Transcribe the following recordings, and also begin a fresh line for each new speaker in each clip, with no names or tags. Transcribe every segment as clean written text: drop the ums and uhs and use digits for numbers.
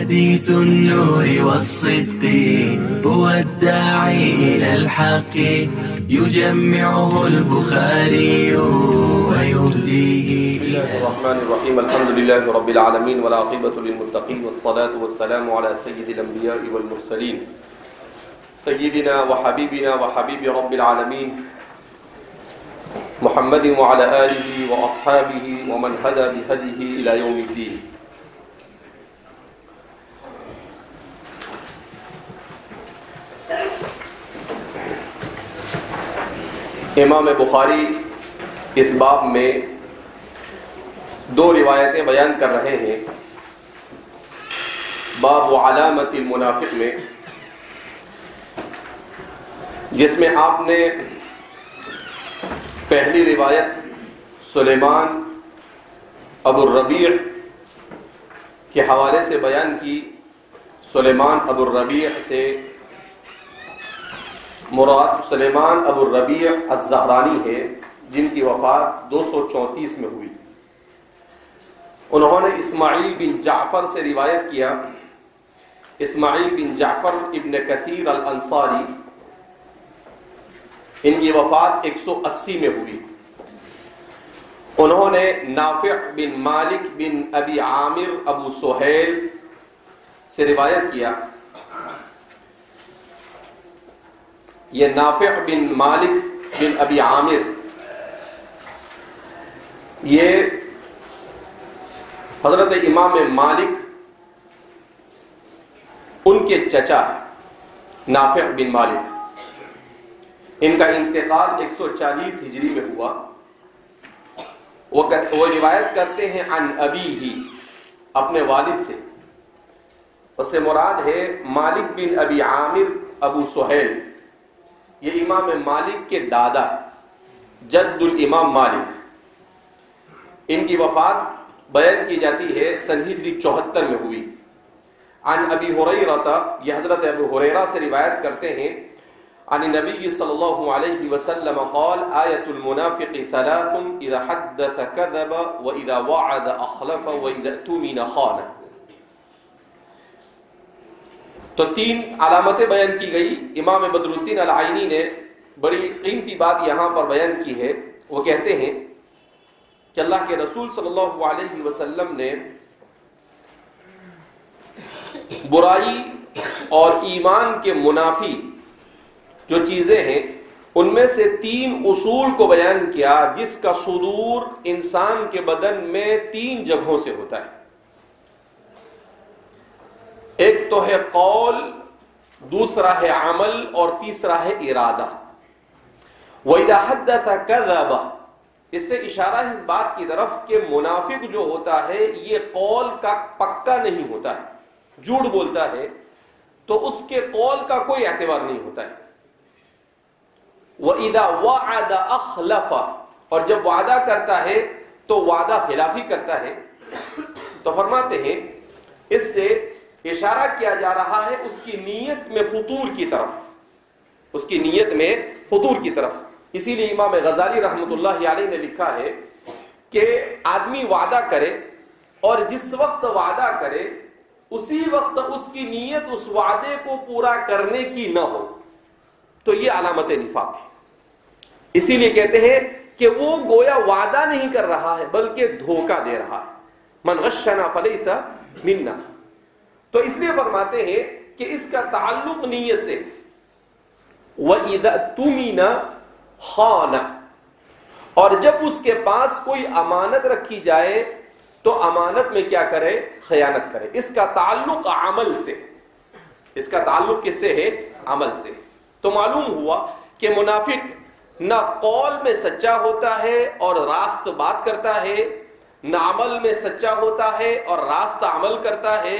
حديث النور والصدق هو الداعي إلى الحق يجمعه البخاري ويهديه.
بسم الله الرحمن الرحيم. الحمد لله رب العالمين والعاقبة للمتقين والصلاة والسلام على سيد الأنبياء والمرسلين سيدنا وحبيبنا وحبيب رب العالمين محمد وعلى آله وأصحابه ومن هدى بهديه إلى يوم الدين. امام بخاری اس باب میں دو روایتیں بیان کر رہے ہیں. باب علامت المنافق میں، جس میں آپ نے پہلی روایت سلیمان ابو الربیع کے حوالے سے بیان کی. سلیمان ابو الربیع سے مراد سلیمان ابو الربیع الزہرانی ہے، جن کی وفات 234 میں ہوئی. انہوں نے اسماعیل بن جعفر سے روایت کیا. اسماعیل بن جعفر ابن کثیر الانصاری، ان کی وفات 180 میں ہوئی. انہوں نے نافع بن مالک بن ابی عامر ابو سہیل سے روایت کیا. یہ نافع بن مالک بن ابی عامر یہ حضرت امام مالک ان کے چچا ہے، نافع بن مالک. ان کا انتقال 140 ہجری میں ہوا. وہ روایت کرتے ہیں عن ابیہ، اپنے والد سے. اس سے مراد ہے مالک بن ابی عامر ابو سہیل. یہ امام مالک کے دادا، جد الامام مالک. ان کی وفات بیان کی جاتی ہے سن ہجری 74 میں ہوئی. عن ابی ہریرہ، یہ حضرت ابو ہریرہ سے روایت کرتے ہیں عن النبی صلی اللہ علیہ وسلم قال آیت المنافق ثلاث اذا حدث كذب واذا وعد اخلف واذا اؤتمن خان. تو 3 علامتیں بیان کی گئی. امام بدر الدین العینی نے بڑی قیمتی بات یہاں پر بیان کی ہے. وہ کہتے ہیں کہ اللہ کے رسول صلی اللہ علیہ وسلم نے برائی اور ایمان کے منافی جو چیزیں ہیں ان میں سے 3 اصول کو بیان کیا، جس کا صدور انسان کے بدن میں 3 جگہوں سے ہوتا ہے. ایک تو ہے قول، دوسرا ہے عمل، اور تیسرا ہے ارادہ. وَإِذَا حَدَّثَ كَذَبَ، اس سے اشارہ ہے اس بات کی طرف کہ منافق جو ہوتا ہے یہ قول کا پکا نہیں ہوتا ہے، جھوٹ بولتا ہے تو اس کے قول کا کوئی اعتبار نہیں ہوتا ہے. وَإِذَا وَعَدَ أَخْلَفَ، اور جب وعدہ کرتا ہے تو وعدہ خلافی کرتا ہے. تو فرماتے ہیں اس سے اشارہ کیا جا رہا ہے اس کی نیت میں فطور کی طرف، اس کی نیت میں فطور کی طرف. اسی لیے امام غزالی رحمۃ اللہ علیہ نے لکھا ہے کہ آدمی وعدہ کرے اور جس وقت وعدہ کرے اسی وقت اس کی نیت اس وعدے کو پورا کرنے کی نہ ہو تو یہ علامت نفاق ہے. اسی لیے کہتے ہیں کہ وہ گویا وعدہ نہیں کر رہا ہے بلکہ دھوکہ دے رہا ہے. من غشنا فلیس منا. تو اس لیے فرماتے ہیں کہ اس کا تعلق نیت سے. وَإِذَا اؤْتُمِنَ خَانَ، اور جب اس کے پاس کوئی امانت رکھی جائے تو امانت میں کیا کرے؟ خیانت کرے. اس کا تعلق عمل سے، اس کا تعلق کس سے ہے؟ عمل سے. تو معلوم ہوا کہ منافق نہ قول میں سچا ہوتا ہے اور راست بات کرتا ہے، نہ عمل میں سچا ہوتا ہے اور راست عمل کرتا ہے،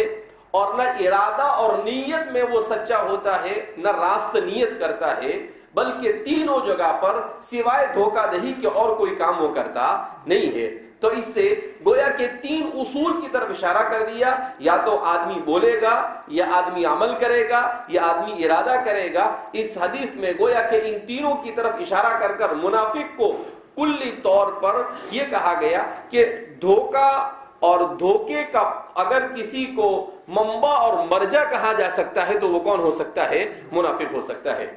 اور نہ ارادہ اور نیت میں وہ سچا ہوتا ہے، نہ راست نیت کرتا ہے، بلکہ تینوں جگہ پر سوائے دھوکہ دہی کے اور کوئی کام وہ کرتا نہیں ہے. تو اس سے گویا کہ 3 اصول کی طرف اشارہ کر دیا. یا تو آدمی بولے گا، یا آدمی عمل کرے گا، یا آدمی ارادہ کرے گا. اس حدیث میں گویا کہ ان تینوں کی طرف اشارہ کر کر منافق کو کلی طور پر یہ کہا گیا کہ دھوکہ اور دھوکے کا اگر کسی کو منبع اور مرجع کہا جا سکتا ہے تو وہ کون ہو سکتا ہے؟ منافق ہو سکتا ہے.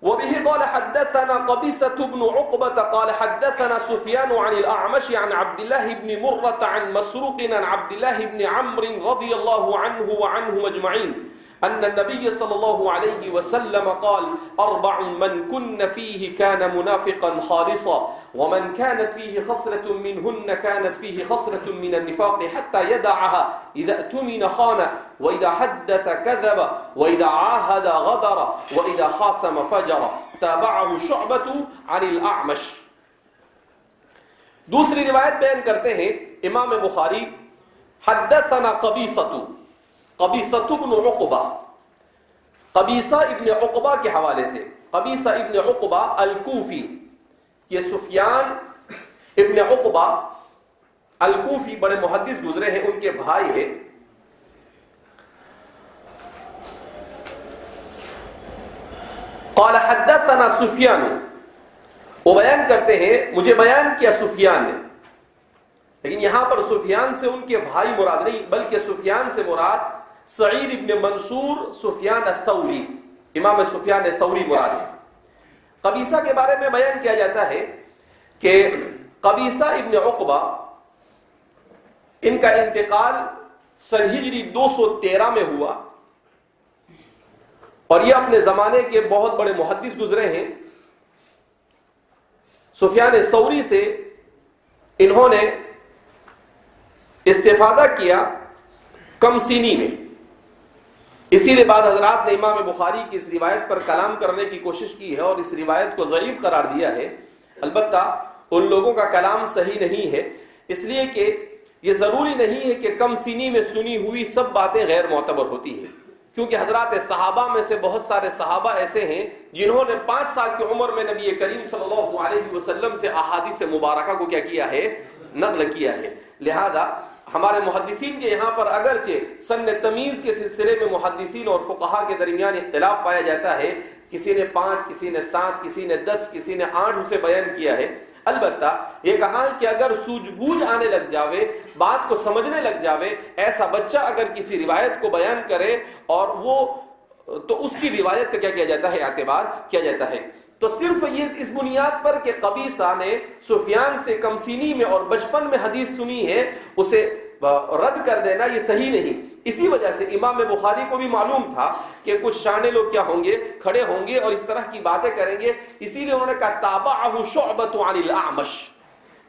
وبه قال حدثنا قبيصة بن عقبة قال حدثنا سفيان عن الأعمش عن عبد الله بن مرة عن مسروق عن عبد الله بن عمرو رضي الله عنه وعنهم أجمعين أن النبي صلى الله عليه وسلم قال 4 من كن فيه كان منافقا خالصا ومن كانت فيه خصلة منهن كانت فيه خصلة من النفاق حتى يدعها إذا اؤتمن خان وإذا حدث كذب وإذا عاهد غدر وإذا خاصم فجر. تابعه شعبة عن الأعمش. دوسری روایت بیان کرتے ہیں امام بخاری حدثنا قبیصہ بن عقبہ، قبیصہ ابن عقبہ کے حوالے سے. قبیصہ ابن عقبہ الکوفی، یہ سفیان ابن عقبہ الکوفی بڑے محدث گزرے ہیں، ان کے بھائی ہیں. قال حدثنا سفیان، وہ بیان کرتے ہیں مجھے بیان کیا سفیان نے. لیکن یہاں پر سفیان سے ان کے بھائی مراد نہیں، بلکہ سفیان سے مراد سعید ابن منصور سفیان الثوری، امام سفیان الثوری مراد ہے. قبیصہ کے بارے میں بیان کیا جاتا ہے کہ قبیصہ ابن عقبہ ان کا انتقال سن ہجری 213 میں ہوا اور یہ اپنے زمانے کے بہت بڑے محدث گزرے ہیں. سفیان الثوری سے انہوں نے استفادہ کیا کم سینی میں، اسی لیے بعض حضرات نے امام بخاری کی اس روایت پر کلام کرنے کی کوشش کی ہے اور اس روایت کو ضعیف قرار دیا ہے. البتہ ان لوگوں کا کلام صحیح نہیں ہے، اس لیے کہ یہ ضروری نہیں ہے کہ کم سینی میں سنی ہوئی سب باتیں غیر معتبر ہوتی ہیں، کیونکہ حضرات صحابہ میں سے بہت سارے صحابہ ایسے ہیں جنہوں نے 5 سال کی عمر میں نبی کریم صلی اللہ علیہ وسلم سے احادیث مبارکہ کو کیا کیا ہے؟ نقل کیا ہے. لہذا ہمارے محدثین کے یہاں پر اگرچہ سن تمیز کے سلسلے میں محدثین اور فقہا کے درمیان اختلاف پایا جاتا ہے، کسی نے 5، کسی نے 7، کسی نے 10، کسی نے 8 اسے بیان کیا ہے. البتہ یہ کہا ہے کہ اگر سوجھ بوجھ آنے لگ جاوے، بات کو سمجھنے لگ جاوے، ایسا بچہ اگر کسی روایت کو بیان کرے اور وہ تو اس کی روایت کا کیا کیا جاتا ہے؟ اعتبار کیا جاتا ہے. تو صرف یہ اس بنیاد پر کہ قبیصہ نے سفیان سے کم سینی میں اور بچپن میں حدیث سنی ہے اسے رد کر دینا یہ صحیح نہیں. اسی وجہ سے امام بخاری کو بھی معلوم تھا کہ کچھ شانے لوگ کیا ہوں گے؟ کھڑے ہوں گے اور اس طرح کی باتیں کریں گے، اسی لیے انہوں نے کہا تابعہ شعبۃ عن الاعمش،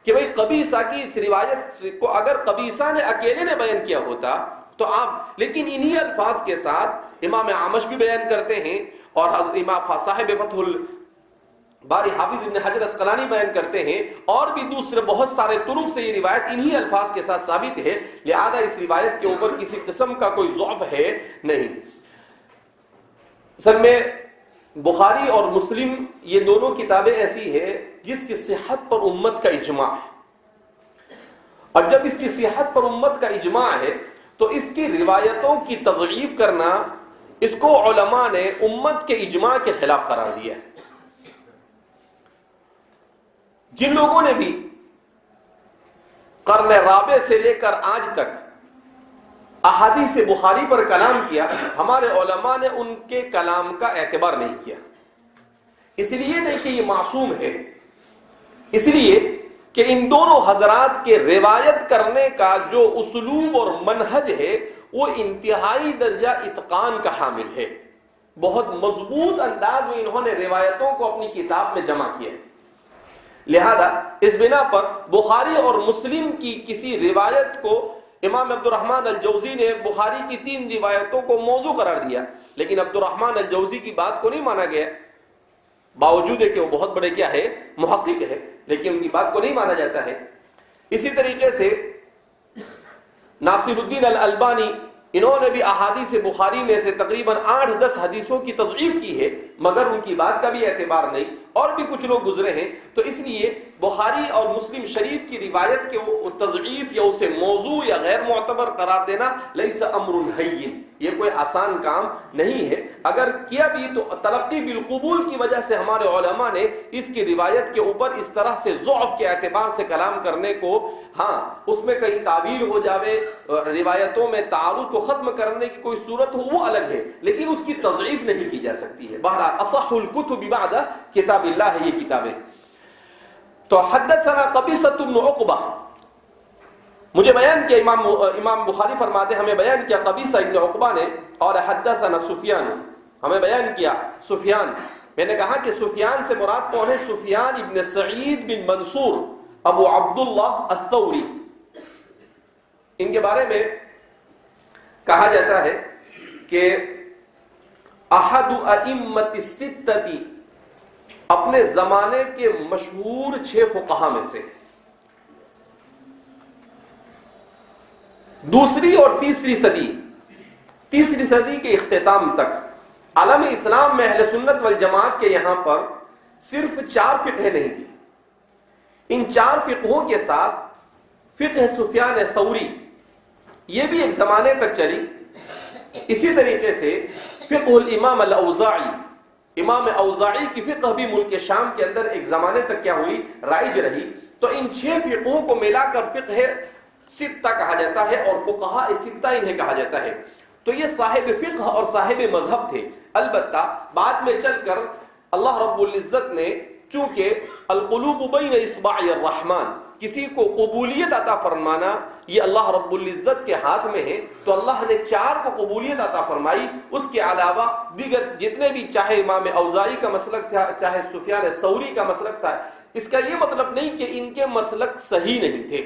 کہ بھئی قبیصہ کی اس روایت کو اگر قبیصہ نے اکیلے نے بیان کیا ہوتا تو آپ، لیکن انہی الفاظ کے ساتھ امام اعمش بھی بیان کرتے ہیں اور امام صاحب فتح باری حافظ ابن حجر اسقلانی بیان کرتے ہیں، اور بھی دوسرے بہت سارے طرق سے یہ روایت انہی الفاظ کے ساتھ ثابت ہے. لہذا اس روایت کے اوپر کسی قسم کا کوئی ضعف ہے نہیں. اصل میں بخاری اور مسلم یہ دونوں کتابیں ایسی ہیں جس کی صحت پر امت کا اجماع ہے، اور جب اس کی صحت پر امت کا اجماع ہے تو اس کی روایتوں کی تضعیف کرنا اس کو علماء نے امت کے اجماع کے خلاف قرار دیا ہے. جن لوگوں نے بھی قرن رابع سے لے کر آج تک احادیث بخاری پر کلام کیا، ہمارے علماء نے ان کے کلام کا اعتبار نہیں کیا. اس لیے نہیں کہ یہ معصوم ہے، اس لیے کہ ان دونوں حضرات کے روایت کرنے کا جو اسلوب اور منہج ہے وہ انتہائی درجہ اتقان کا حامل ہے. بہت مضبوط انداز میں انہوں نے روایتوں کو اپنی کتاب میں جمع کیا ہے. لہذا اس بنا پر بخاری اور مسلم کی کسی روایت کو امام عبد الرحمن الجوزی نے بخاری کی 3 روایتوں کو موضوع قرار دیا، لیکن عبد الرحمن الجوزی کی بات کو نہیں مانا گیا، باوجود ہے کہ وہ بہت بڑے کیا ہے؟ محقق ہے، لیکن ان کی بات کو نہیں مانا جاتا ہے. اسی طریقے سے ناصر الدین الالبانی، انہوں نے بھی احادیث بخاری میں سے تقریباً 8-10 حدیثوں کی تضعیف کی ہے، مگر ان کی بات کا بھی اعتبار نہیں. اور بھی کچھ لوگ گزرے ہیں. تو اس لیے بخاری اور مسلم شریف کی روایت کے تضعیف یا اسے موضوع یا غیر معتبر قرار دینا لیس امر ہین، یہ کوئی آسان کام نہیں ہے. اگر کیا بھی تو تلقی بالقبول کی وجہ سے ہمارے علماء نے اس کی روایت کے اوپر اس طرح سے ضعف کے اعتبار سے کلام کرنے کو، ہاں اس میں کہیں تعبیر ہو جاوے، روایتوں میں تعارض کو ختم کرنے کی کوئی صورت ہو، وہ الگ ہے، لیکن اس کی تضعیف نہیں کی جا سکتی ہے. بہرحال اصح الکتب بعد کتاب اللہ ہے یہ کتابیں. تو حدثنا قبیصہ بن عقبہ، مجھے بیان کیا امام بخاری فرماتے ہیں ہمیں بیان کیا قبیصہ ابن عقبہ نے، اور حدثنا سفیان، ہمیں بیان کیا سفیان. میں نے کہا کہ سفیان سے مراد کون ہے؟ سفیان ابن سعید بن منصور ابو عبداللہ الثوری. ان کے بارے میں کہا جاتا ہے کہ احد ائمۃ الستۃ، اپنے زمانے کے مشہور 6 فقہا میں سے. دوسری اور تیسری صدی کے اختتام تک عالم اسلام میں اہل سنت والجماعت کے یہاں پر صرف 4 فقہ نہیں تھی. ان 4 فقہوں کے ساتھ فقہ سفیان ثوری یہ بھی ایک زمانے تک چلی. اسی طریقے سے فقہ الامام الاوزاعی، امام اوزاعی کی فقہ بھی ملک شام کے اندر ایک زمانے تک کیا ہوئی؟ رائج رہی. تو ان 6 فقہوں کو ملا کر فقہ ستہ کہا جاتا ہے، اور فقہاء ستہ انہیں کہا جاتا ہے. تو یہ صاحب فقہ اور صاحب مذہب تھے. البتہ بعد میں چل کر اللہ رب العزت نے چونکہ القلوب بین اصبع الرحمن، کسی کو قبولیت عطا فرمانا یہ اللہ رب العزت کے ہاتھ میں ہے، تو اللہ نے 4 کو قبولیت عطا فرمائی. اس کے علاوہ دیگر جتنے بھی، چاہے امام اوزاعی کا مسلک تھا، چاہے سفیان ثوری کا مسلک تھا، اس کا یہ مطلب نہیں کہ ان کے مسلک صحیح نہیں تھے،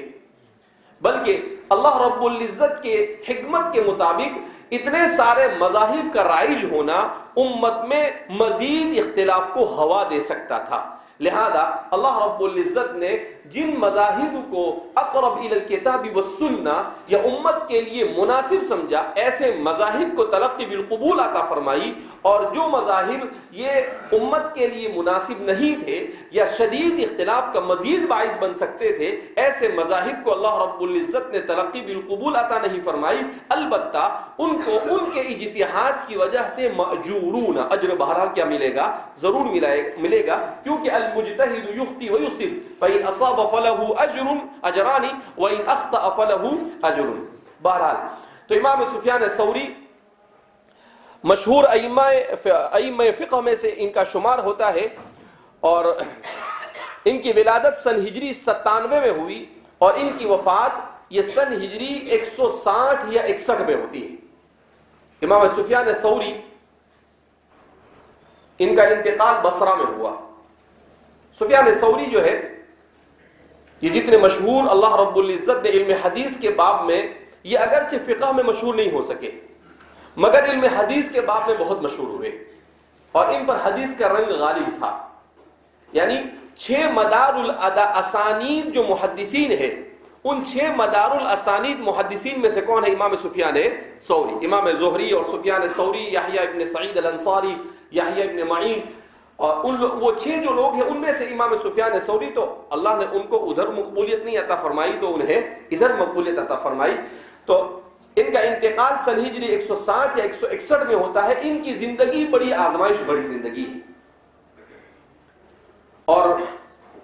بلکہ اللہ رب العزت کے حکمت کے مطابق اتنے سارے مذاہب کا رائج ہونا امت میں مزید اختلاف کو ہوا دے سکتا تھا. لہذا اللہ رب العزت نے جن مذاہب کو اقرب الی الکتاب والسنہ یا امت کے لیے مناسب سمجھا، ایسے مذاہب کو تلقی بالقبول عطا فرمائی، اور جو مذاہب یہ امت کے لیے مناسب نہیں تھے یا شدید اختلاف کا مزید باعث بن سکتے تھے، ایسے مذاہب کو اللہ رب العزت نے تلقی بالقبول عطا نہیں فرمائی. البتہ ان کو ان کے اجتہاد کی وجہ سے مأجورون، اجر بہرحال کیا ملے گا؟ ضرور ملے گا، کیونکہ المجتہد یخطئ ویصب فإن أصاب فله أجران وإن أخطأ فله أجر. بہرحال تو امام سفیان ثوری مشہور ائمہ فقہ میں سے ان کا شمار ہوتا ہے، اور ان کی ولادت سن ہجری 97 میں ہوئی، اور ان کی وفات یہ سن ہجری 160 یا 61 میں ہوتی ہے. امام سفیان ثوری ان کا انتقال بصرہ میں ہوا. سفیان ثوری جو ہے یہ جتنے مشہور اللہ رب العزت نے علم حدیث کے باب میں، یہ اگرچہ فقہ میں مشہور نہیں ہو سکے مگر علم حدیث کے باب میں بہت مشہور ہوئے، اور ان پر حدیث کا رنگ غالب تھا. یعنی 6 مدار الاسانید جو محدثین ہیں، ان 6 مدار الاسانید محدثین میں سے کون ہے؟ امام سفیان ثوری. امام زہری اور سفیان ثوری، یحییٰ ابن سعید الانصاری، یحییٰ ابن معین، اور وہ 6 جو لوگ ہیں ان میں سے امام سفیان ثوری، تو اللہ نے ان کو ادھر مقبولیت نہیں عطا فرمائی تو انہیں ادھر مقبولیت عطا فرمائی. تو ان کا انتقال سن ہجری 160 یا 161 میں ہوتا ہے. ان کی زندگی بڑی آزمائش بڑی زندگی ہے، اور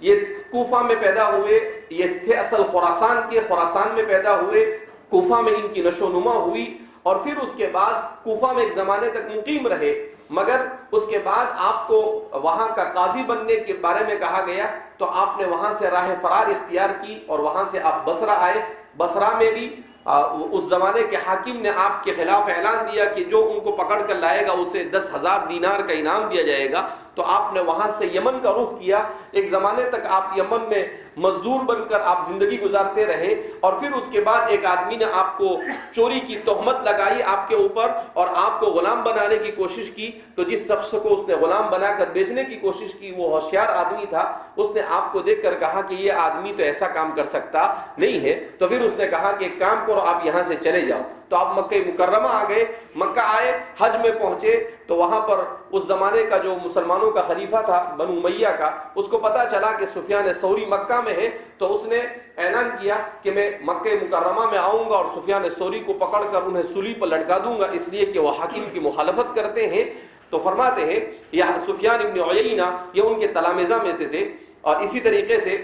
یہ کوفہ میں پیدا ہوئے، یہ تھے اصل خراسان کے، خراسان میں پیدا ہوئے، کوفہ میں ان کی نشو و نما ہوئی، اور پھر اس کے بعد کوفہ میں ایک زمانے تک مقیم رہے. مگر اس کے بعد آپ کو وہاں کا قاضی بننے کے بارے میں کہا گیا، تو آپ نے وہاں سے راہ فرار اختیار کی اور وہاں سے آپ بصرہ آئے. بصرہ میں بھی اس زمانے کے حاکم نے آپ کے خلاف اعلان دیا کہ جو ان کو پکڑ کر لائے گا اسے 10,000 دینار کا انعام دیا جائے گا. تو آپ نے وہاں سے یمن کا رخ کیا. ایک زمانے تک آپ یمن میں مزدور بن کر آپ زندگی گزارتے رہے، اور پھر اس کے بعد ایک آدمی نے آپ کو چوری کی تہمت لگائی آپ کے اوپر اور آپ کو غلام بنانے کی کوشش کی. تو جس شخص کو اس نے غلام بنا کر بیچنے کی کوشش کی وہ ہوشیار آدمی تھا. اس نے آپ کو دیکھ کر کہا کہ یہ آدمی تو ایسا کام کر سکتا نہیں ہے. تو پھر اس نے کہا کہ ایک کام کرو، آپ یہاں سے چلے جاؤ. تو آپ مکہ مکرمہ آ گئے، مکہ آئے، حج میں پہنچے تو وہاں پر اس زمانے کا جو مسلمانوں کا خلیفہ تھا بنو امیہ کا، اس کو پتا چلا کہ سفیان ثوری مکہ میں ہے، تو اس نے اعلان کیا کہ میں مکہ مکرمہ میں آؤں گا اور سفیان ثوری کو پکڑ کر انہیں سولی پر لٹکا دوں گا، اس لیے کہ وہ حاکم کی مخالفت کرتے ہیں۔ تو فرماتے ہیں یہ سفیان ابن عیینہ یہ ان کے تلامذہ میں سے تھے، اور اسی طریقے سے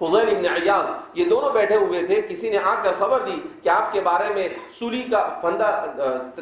فضیل ابن عیاض یہ دونوں بیٹھے ہوئے تھے۔ کسی نے آ کر خبر دی کہ آپ کے بارے میں سولی کا پھندا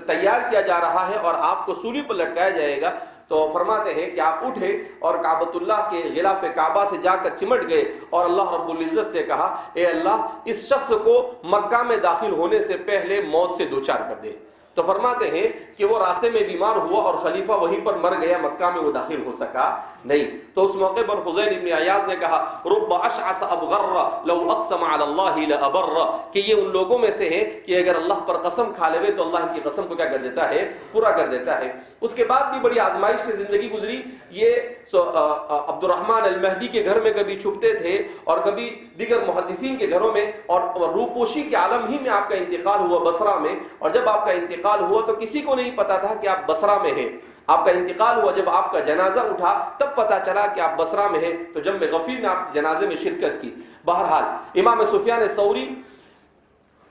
تیار کیا جا رہا ہے اور آپ کو سولی پر لٹکایا جائے گا، تو فرماتے ہیں کہ آپ اٹھے اور کعبۃ اللہ کے غلاف کعبہ سے جا کر چمٹ گئے اور اللہ رب العزت سے کہا اے اللہ اس شخص کو مکہ میں داخل ہونے سے پہلے موت سے دوچار کر دے۔ تو فرماتے ہیں کہ وہ راستے میں بیمار ہوا اور خلیفہ وہیں پر مر گیا، مکہ میں وہ داخل ہو سکا نہیں۔ تو اس موقع پر فضیل ابن عیاض نے کہا رب اشعث ابغر لو اقسم علی اللہ لابر، کہ یہ ان لوگوں میں سے ہیں کہ اگر اللہ پر قسم کھا لے تو اللہ کی قسم کو کیا کر دیتا ہے، پورا کر دیتا ہے۔ اس کے بعد بھی بڑی آزمائش سے زندگی گزری۔ یہ عبد الرحمن المہدی کے گھر میں کبھی چھپتے تھے اور کبھی دیگر محدثین کے گھروں میں، اور روپوشی کے عالم ہی میں آپ کا انتقال ہوا بصرہ میں، اور جب آپ کا انتقال ہوا تو کسی کو نہیں پتا تھا کہ آپ بصرہ میں ہیں۔ آپ کا انتقال ہوا، جب آپ کا جنازہ اٹھا تب پتا چلا کہ آپ بصرہ میں ہیں، تو جب میں غفیر میں آپ جنازے میں شرکت کی۔ بہرحال امام سفیان ثوری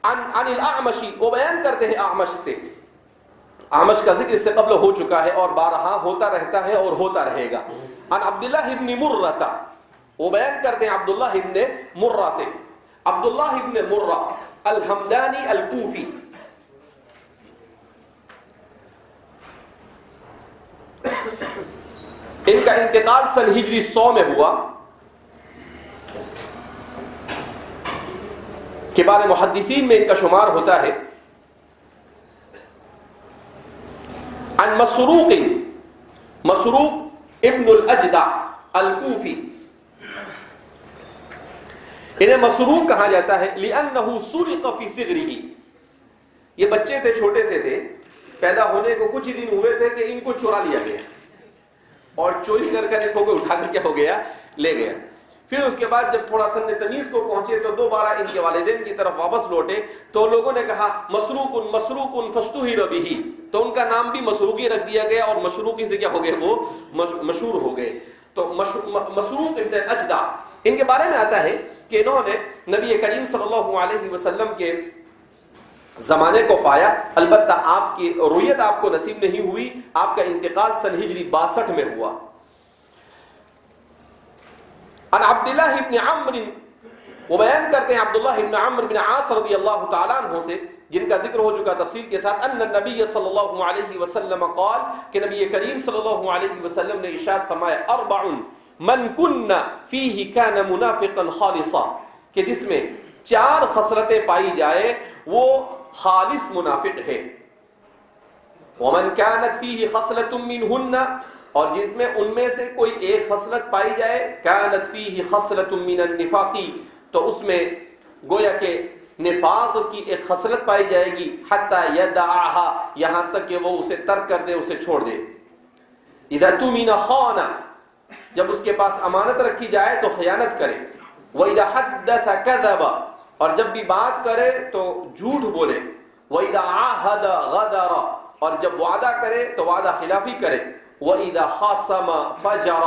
عن الاعمش، وہ بیان کرتے ہیں اعمش سے، اعمش کا ذکر اس سے قبل ہو چکا ہے اور بارہا ہوتا رہتا ہے اور ہوتا رہے گا۔ عن عبداللہ ابن مرہ، وہ بیان کرتے ہیں عبداللہ ابن مرہ سے، عبداللہ ابن مرہ الحمدانی الکوفی، ان کا انتقال سن ہجری 100 میں ہوا۔ کبار محدثین میں ان کا شمار ہوتا ہے۔ عن مسروق، مسروق ابن الاجدع الکوفی، انہیں مسروق کہا جاتا ہے لأنه سرق في صغره، یہ بچے تھے، چھوٹے سے تھے، پیدا ہونے کو کچھ ہی دن ہوئے تھے کہ ان کو چورا لیا گیا اور چوری کر کر ان کو اٹھا کر کیا ہو گیا، لے گیا۔ پھر اس کے بعد جب تھوڑا سن تمیز کو پہنچے تو دوبارہ ان کے والدین کی طرف واپس لوٹے، تو لوگوں نے کہا مسروق مسروق فاشتہر بہ، تو ان کا نام بھی مسروقی رکھ دیا گیا اور مشروقی سے کیا ہو گئے، وہ مشہور ہو گئے۔ تو مسروق ابن الاجدع، ان کے بارے میں آتا ہے کہ انہوں نے نبی کریم صلی اللہ علیہ وسلم کے زمانے کو پایا، البتہ آپ کی رویت آپ کو نصیب نہیں ہوئی، آپ کا انتقال سن ہجری 62 میں ہوا۔ عن عبداللہ ابن عمرو، وہ بیان کرتے ہیں عبداللہ ابن عمرو بن عاص رضی اللہ تعالیٰ عنہ سے، جن کا ذکر ہو چکا تفصیل کے ساتھ، ان النبی صلی اللہ علیہ وسلم قال، کہ نبی کریم صلی اللہ علیہ وسلم نے ارشاد فرمایا اربع من کن فیہ کان منافقا خالصا، کہ جس میں 4 خصلتیں پائی جائے وہ خالص منافق ہے۔ ومن كانت فيه خصلة منهن، اور جن میں ان میں سے کوئی ایک خصلت پائی جائے، كانت فيه خصلة من النفاق، تو اس میں گویا کہ نفاق کی ایک خصلت پائی جائے گی، حتى يدعها، یہاں تک کہ وہ اسے ترک کر دے، اسے چھوڑ دے۔ اذا تؤمن خان، جب اس کے پاس امانت رکھی جائے تو خیانت کرے۔ واذا حدث كذب، اور جب بھی بات کرے تو جھوٹ بولے۔ وَإِذَا عَاهَدَ غَدَرَ، اور جب وعدہ کرے تو وعدہ خلافی کرے۔ وَإِذَا خَاصَمَ فَجَرَ،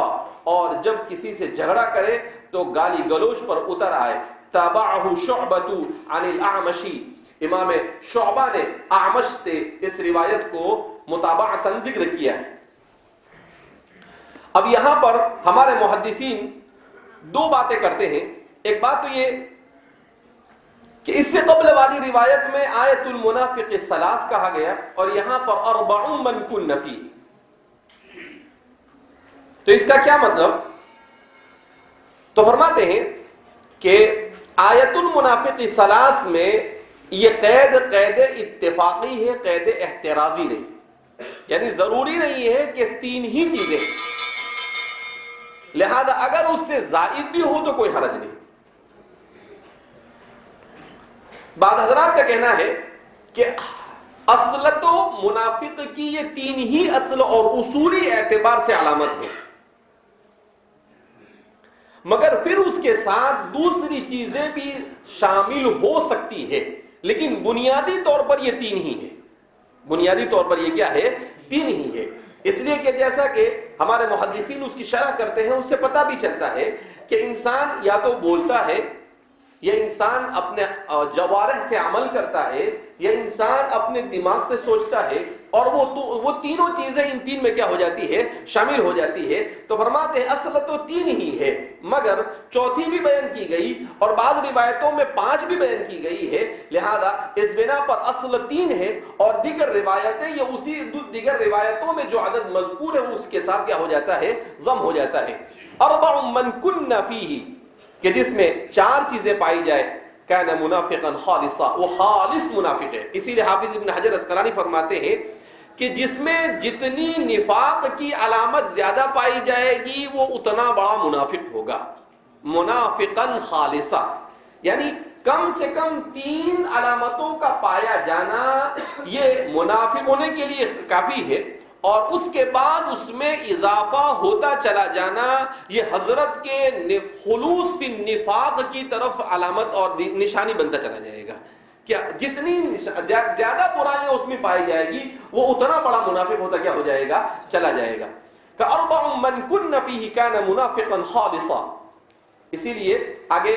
اور جب کسی سے جھگڑا کرے تو گالی گلوچ پر اتر آئے۔ تابعہ شعبۃ عن الاعمش، امام شعبہ نے اعمش سے اس روایت کو متابعتاً ذکر کیا ہے۔ اب یہاں پر ہمارے محدثین 2 باتیں کرتے ہیں۔ ایک بات تو یہ کہ اس سے قبل والی روایت میں آیت المنافق ثلاث کہا گیا اور یہاں پر اربع من کن فیہ، تو اس کا کیا مطلب؟ تو فرماتے ہیں کہ آیت المنافق ثلاث میں یہ قید اتفاقی ہے، قید احترازی نہیں، یعنی ضروری نہیں ہے کہ 3 ہی چیزیں، لہذا اگر اس سے زائد بھی ہو تو کوئی حرج نہیں۔ بعض حضرات کا کہنا ہے کہ اصلت و منافق کی یہ 3 ہی اصل اور اصولی اعتبار سے علامت ہے، مگر پھر اس کے ساتھ دوسری چیزیں بھی شامل ہو سکتی ہے، لیکن بنیادی طور پر یہ تین ہی ہے. بنیادی طور پر یہ کیا ہے؟ تین ہی ہے. اس لیے کہ جیسا کہ ہمارے محدثین اس کی شرح کرتے ہیں، اس سے پتہ بھی چلتا ہے کہ انسان یا تو بولتا ہے، یا انسان اپنے جوارح سے عمل کرتا ہے، یا انسان اپنے دماغ سے سوچتا ہے، اور وہ تینوں چیزیں ان تین میں کیا ہو جاتی ہے؟ شامل ہو جاتی ہے. تو فرماتے ہیں اصل تو تین ہی ہے، مگر چوتھی بھی بیان کی گئی اور بعض روایتوں میں 5 بھی بیان کی گئی ہے. لہذا اس بنا پر اصل 3 ہے، اور دیگر روایتیں یا اسی دیگر روایتوں میں جو عدد مذکور ہے اس کے ساتھ کیا ہو جاتا ہے؟ ضم ہو جاتا ہے. اربع من کن فیہ، کہ جس میں 4 چیزیں پائی جائے، کان منافقا خالصا، وہ خالص منافق ہے. اسی لیے حافظ ابن حجر اسقلانی فرماتے ہیں کہ جس میں جتنی نفاق کی علامت زیادہ پائی جائے گی وہ اتنا بڑا منافق ہوگا. منافقا خالصا یعنی کم سے کم 3 علامتوں کا پایا جانا یہ منافق ہونے کے لیے کافی ہے، اور اس کے بعد اس میں اضافہ ہوتا چلا جانا یہ حضرت کے خلوص فی النفاق کی طرف علامت اور نشانی بنتا چلا جائے گا. کیا جتنی زیادہ برائیاں اس میں پائی جائے گی وہ اتنا بڑا منافق ہوتا کیا ہو جائے گا؟ چلا جائے گا. فَأَرْبَعٌ مَّن كُنَّ فِيهِ كَانَ مُنَافِقًا خَالِصًا. اسی لیے آگے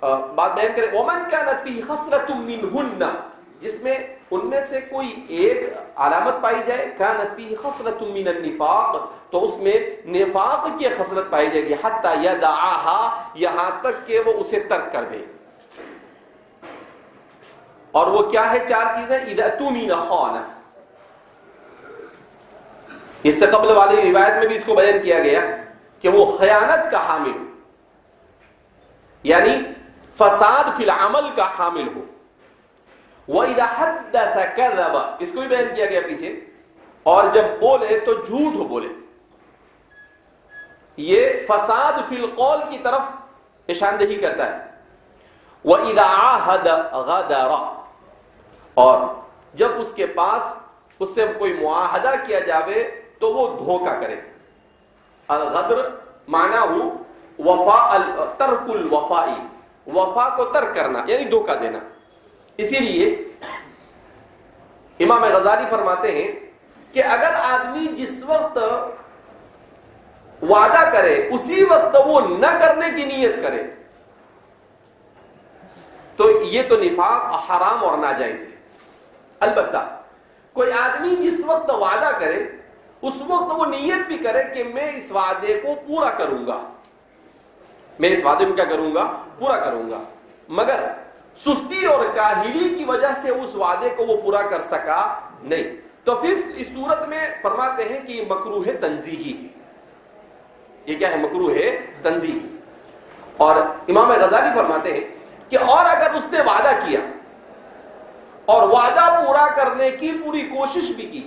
بات بیان کریں، وَمَن كَانَتْ فِيهِ خَصْلَةٌ مِّنْهُنَّ، جس میں ان میں سے کوئی ایک علامت پائی جائے، كَانَتْ فِيهِ خَصْلَةٌ مِّنَ النِّفَاقِ، تو اس میں نفاق کی خصلت پائی جائے گی، حَتَّى يَدَعَهَا، یہاں تک کہ وہ اسے ترک کر دے. اور وہ کیا ہے 4 چیزیں؟ اذا اؤتمن خان. اس سے قبل والی روایت میں بھی اس کو بیان کیا گیا کہ وہ خیانت کا حامل ہو، یعنی فساد فی العمل کا حامل ہو. وَإِذَا حَدَّثَ كَذَبَ، اس کو بھی بیان کیا گیا پیچھے، اور جب بولے تو جھوٹ بولے. یہ فساد فی القول کی طرف نشاندہی کرتا ہے. وَإِذَا عَاهَدَ غَدَرَ، اور جب اس کے پاس اس سے کوئی معاہدہ کیا جاوے تو وہ دھوکہ کرے. الغدر معنی ہو وفا، ترک الوفائی، وفا کو ترک کرنا یعنی دھوکہ دینا. اسی لیے امام غزالی فرماتے ہیں کہ اگر آدمی جس وقت وعدہ کرے اسی وقت وہ نہ کرنے کی نیت کرے تو یہ تو نفاق حرام اور ناجائز ہے. البتہ کوئی آدمی جس وقت وعدہ کرے اس وقت وہ نیت بھی کرے کہ میں اس وعدے کو پورا کروں گا، میں اس وعدے کو کیا کروں گا؟ پورا کروں گا، مگر سستی اور کاہلی کی وجہ سے اس وعدے کو وہ پورا کر سکا نہیں، تو پھر اس صورت میں فرماتے ہیں کہ یہ مکروہ تنزیہی ہے. یہ کیا ہے؟ مکروہ تنزیہی. اور امام غزالی فرماتے ہیں کہ اور اگر اس نے وعدہ کیا اور وعدہ پورا کرنے کی پوری کوشش بھی کی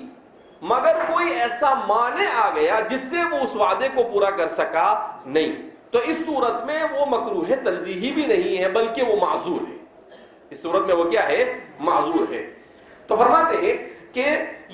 مگر کوئی ایسا مانع آ گیا جس سے وہ اس وعدے کو پورا کر سکا نہیں، تو اس صورت میں وہ مکروہ تنزیہی بھی نہیں ہے بلکہ وہ معذور ہے. اس صورت میں وہ کیا ہے؟ معذور ہے. تو فرماتے ہیں کہ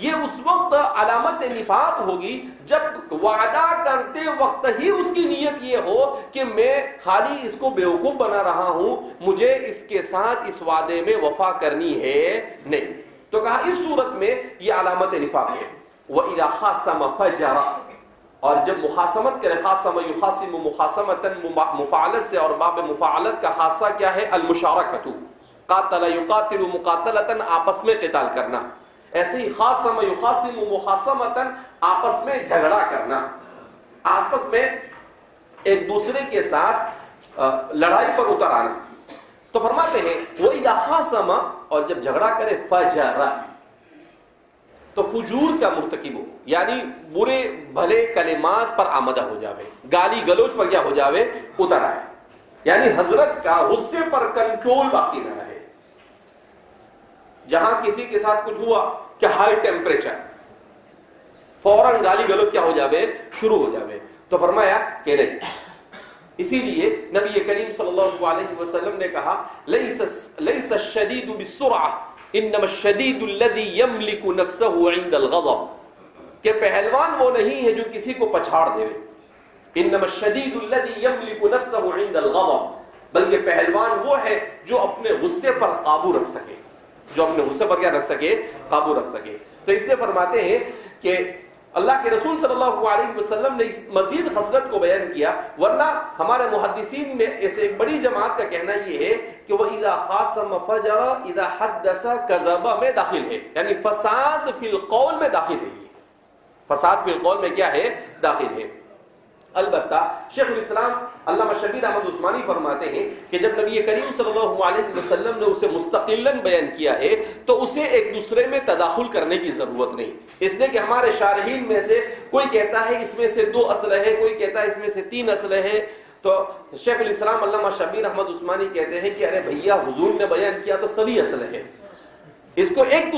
یہ اس وقت علامت نفاق ہوگی جب وعدہ کرتے وقت ہی اس کی نیت یہ ہو کہ میں خالی اس کو بیوقوف بنا رہا ہوں، مجھے اس کے ساتھ اس وعدے میں وفا کرنی ہے نہیں. تو کہا اس صورت میں یہ علامت نفاق ہے. وَإِذَا خَاصَمَ فَجَرَ، اور جب مخاصمت کرے، خاصم یخاصم مفاعلتاً، مفاعلت سے، اور باب مفاعلت کا خاصہ کیا ہے؟ المشارکۃ، قاتل یقاتل مقاتلتاً، آپس میں قتال کرنا. ایسے ہی خاصم یخاصم مخاصمتاً، آپس میں جھگڑا کرنا، آپس میں ایک دوسرے کے ساتھ لڑائی پر اتر آنا. تو فرماتے ہیں وَإِذَا خَاصَمَ، اور جب جھگڑا کرے، فَجَرَ، تو فجور کا مرتکب ہو، یعنی برے بھلے کلمات پر آمدہ ہو جاوے، گالی گلوچ پر کیا ہو جاوے؟ اتر آئے. یعنی حضرت کا غصے پر کنٹرول باقی نہ رہے. جہاں کسی کے ساتھ کچھ ہوا کہ ہائی ٹیمپریچر، فوراً گالی گلوچ کیا ہو جاوے؟ شروع ہو جاوے. تو فرمایا کہ نہیں. اسی لیے نبی کریم صلی اللہ علیہ وسلم نے کہا لیس الشدید بالسرعہ انما الشدید الذی یملک نفسہ عند الغضب، کہ پہلوان وہ نہیں ہے جو کسی کو پچھاڑ دے، انما الشدید الذی یملک نفسہ عند الغضب، بلکہ پہلوان وہ ہے جو اپنے غصے پر قابو رکھ سکے. جو اپنے غصے پر کیا رکھ سکے؟ قابو رکھ سکے. تو اس لیے فرماتے ہیں کہ اللہ کے رسول صلی اللہ علیہ وسلم نے اس مزید خصلت کو بیان کیا، ورنہ ہمارے محدثین میں ایسے ایک بڑی جماعت کا کہنا یہ ہے کہ وہ اذا خاصم فجر اذا حدث کذب میں داخل ہے، یعنی فساد فی القول میں داخل ہے. یہ فساد فی القول میں کیا ہے؟ داخل ہے. البتہ شیخ الاسلام علامہ شبیر احمد عثمانی فرماتے ہیں کہ جب نبی کریم صلی اللہ علیہ وسلم نے اسے مستقلاً بیان کیا ہے تو اسے ایک دوسرے میں تداخل کرنے کی ضرورت نہیں، اس لیے کہ ہمارے شارحین میں سے کوئی کہتا ہے اس میں سے 2 اسلحے، کوئی کہتا ہے اس میں سے 3 اسلحے. تو شیخ الاسلام علامہ شبیر احمد عثمانی کہتے ہیں کہ ارے بھیا حضور نے بیان کیا تو سبھی اسلحے، اس کو ایک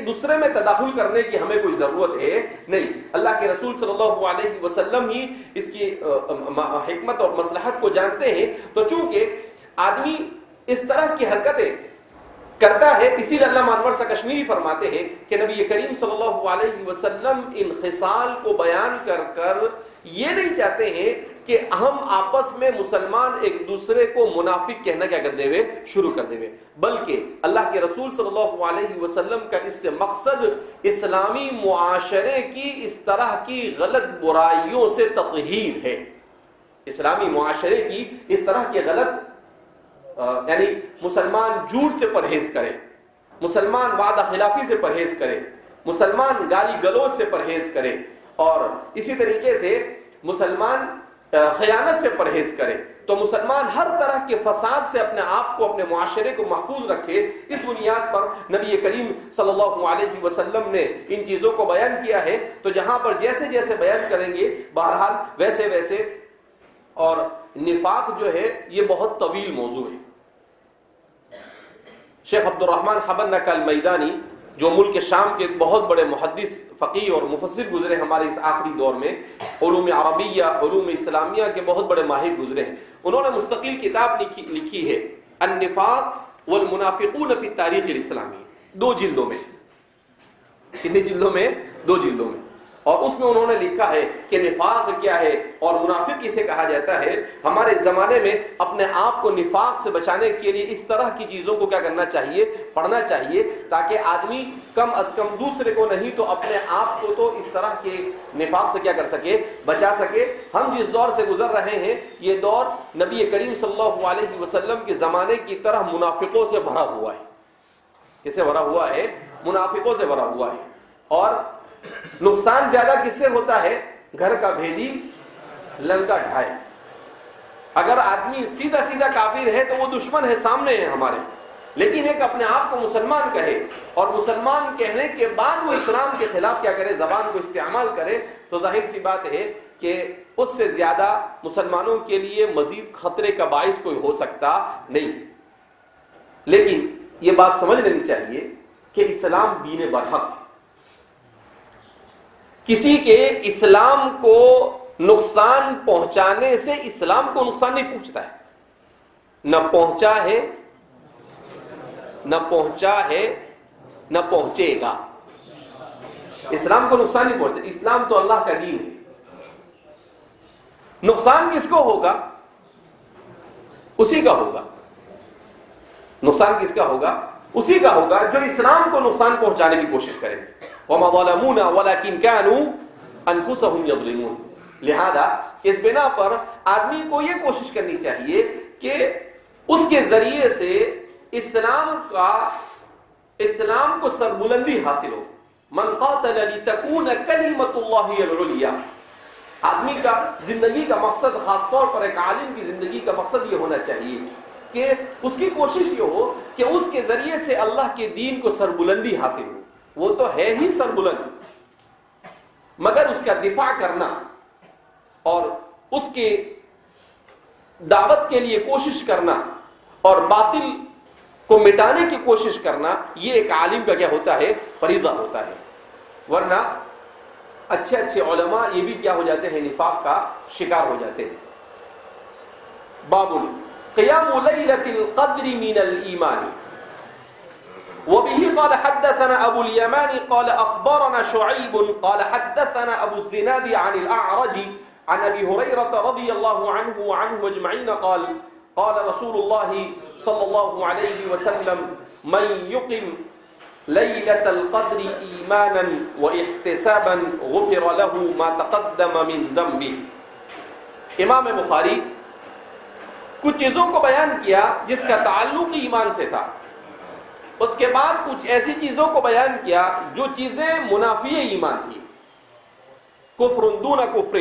دوسرے میں تداخل کرنے کی ہمیں کوئی ضرورت ہے نہیں. اللہ کے رسول صلی اللہ علیہ وسلم ہی اس کی حکمت اور مصلحت کو جانتے ہیں. تو چونکہ آدمی اس طرح کی حرکتیں کرتا ہے، اسی لیے علامہ انور سا کشمیری فرماتے ہیں کہ نبی کریم صلی اللہ علیہ وسلم ان خصال کو بیان کر یہ نہیں چاہتے ہیں کہ ہم آپس میں مسلمان ایک دوسرے کو منافق کہنا کیا کر دے ہوئے شروع کر دے ہوئے، بلکہ اللہ کے رسول صلی اللہ علیہ وسلم کا اس سے مقصد اسلامی معاشرے کی اس طرح کی غلط برائیوں سے تطہیر ہے. اسلامی معاشرے کی اس طرح کی غلط یعنی مسلمان جھوٹ سے پرہیز کرے، مسلمان وعدہ خلافی سے پرہیز کرے، مسلمان گالی گلوچ سے پرہیز کرے، اور اسی طریقے سے مسلمان خیانت سے پرہیز کرے. تو مسلمان ہر طرح کے فساد سے اپنے آپ کو، اپنے معاشرے کو محفوظ رکھے. اس بنیاد پر نبی کریم صلی اللہ علیہ وسلم نے ان چیزوں کو بیان کیا ہے. تو جہاں پر جیسے جیسے بیان کریں گے بہرحال ویسے ویسے. اور نفاق جو ہے یہ بہت طویل موضوع ہے. شیخ عبد الرحمن حبنک المیدانی جو ملک شام کے بہت بڑے محدث، فقیہ اور مفسر گزرے ہمارے اس آخری دور میں، علوم عربیہ، علوم اسلامیہ کے بہت بڑے ماہر گزرے ہیں. انہوں نے مستقل کتاب لکھی ہے النفاق والمنافقون فی التاریخ الاسلامی، 2 جلدوں میں. کتنی جلدوں میں؟ 2 جلدوں میں. اور اس میں انہوں نے لکھا ہے کہ نفاق کیا ہے اور منافق کسے کہا جاتا ہے. ہمارے زمانے میں اپنے آپ کو نفاق سے بچانے کے لیے اس طرح کی چیزوں کو کیا کرنا چاہیے؟ پڑھنا چاہیے، تاکہ آدمی کم از کم دوسرے کو نہیں تو اپنے آپ کو تو اس طرح کے نفاق سے کیا کر سکے؟ بچا سکے. ہم جس دور سے گزر رہے ہیں یہ دور نبی کریم صلی اللہ علیہ وسلم کے زمانے کی طرح منافقوں سے بھرا ہوا ہے. کسے بھرا ہوا ہے؟ منافقوں سے بھرا ہوا ہے. اور نقصان زیادہ کس سے ہوتا ہے؟ گھر کا بھیدی لنکا ڈھائے. اگر آدمی سیدھا سیدھا کافر ہے تو وہ دشمن ہے، سامنے ہے ہمارے، لیکن ایک اپنے آپ کو مسلمان کہے اور مسلمان کہنے کے بعد وہ اسلام کے خلاف کیا کرے؟ زبان کو استعمال کرے، تو ظاہر سی بات ہے کہ اس سے زیادہ مسلمانوں کے لیے مزید خطرے کا باعث کوئی ہو سکتا نہیں. لیکن یہ بات سمجھ لینی چاہیے کہ اسلام دین برحق ہے. کسی کے اسلام کو نقصان پہنچانے سے اسلام کو نقصان نہیں پہنچتا ہے. نہ پہنچا ہے، نہ پہنچا ہے، نہ پہنچے گا. اسلام کو نقصان نہیں پہنچتا. اسلام تو اللہ کا دین ہے. نقصان کس کو ہوگا؟ اسی کا ہوگا. نقصان کس کا ہوگا؟ اسی کا ہوگا جو اسلام کو نقصان پہنچانے کی کوشش کرے. وَمَا ظَلَمُونَا وَلَكِنْ كَانُوا أَنفُسَهُمْ يَظْلِمُونَ. لہذا اس بنا پر آدمی کو یہ کوشش کرنی چاہیے کہ اس کے ذریعے سے اسلام کو سربلندی حاصل ہو. من قاتل لتكون كلمة الله هي العليا. آدمی کا زندگی کا مقصد، خاص طور پر ایک عالم کی زندگی کا مقصد یہ ہونا چاہیے کہ اس کی کوشش یہ ہو کہ اس کے ذریعے سے اللہ کے دین کو سربلندی حاصل ہو. وہ تو ہے ہی سربلند، مگر اس کا دفاع کرنا اور اس کے دعوت کے لیے کوشش کرنا اور باطل کو مٹانے کی کوشش کرنا، یہ ایک عالم کا کیا ہوتا ہے؟ فریضہ ہوتا ہے. ورنہ اچھے اچھے علماء یہ بھی کیا ہو جاتے ہیں؟ نفاق کا شکار ہو جاتے ہیں. باب قیام لیلۃ القدر من الایمان. وبه قال حدثنا ابو اليمان قال اخبرنا شعيب قال حدثنا ابو الزناد عن الاعرج عن ابي هريره رضي الله عنه وعنه اجمعين قال قال رسول الله صلى الله عليه وسلم من یقم لیلۃ القدر ایمانا واحتسابا غفر له ما تقدم من ذنبه۔ امام بخاری کچھ چیزوں کو بیان کیا جس کا تعلق ایمان سے تھا، اس کے بعد کچھ ایسی چیزوں کو بیان کیا جو چیزیں منافی ایمان تھی، کفر دون کفر،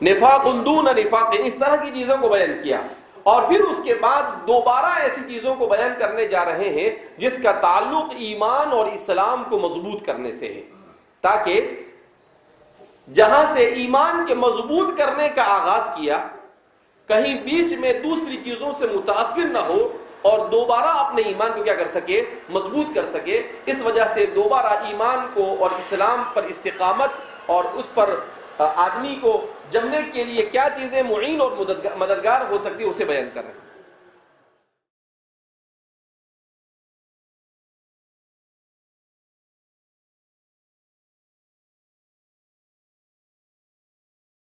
نفاق دون نفاق، اس طرح کی چیزوں کو بیان کیا، اور پھر اس کے بعد دوبارہ ایسی چیزوں کو بیان کرنے جا رہے ہیں جس کا تعلق ایمان اور اسلام کو مضبوط کرنے سے ہے، تاکہ جہاں سے ایمان کے مضبوط کرنے کا آغاز کیا کہیں بیچ میں دوسری چیزوں سے متاثر نہ ہو اور دوبارہ اپنے ایمان کو کیا کر سکے، مضبوط کر سکے۔ اس وجہ سے دوبارہ ایمان کو اور اسلام پر استقامت اور اس پر آدمی کو جمنے کے لیے کیا چیزیں معین اور مددگار ہو سکتی ہے اسے بیان کر رہے ہیں۔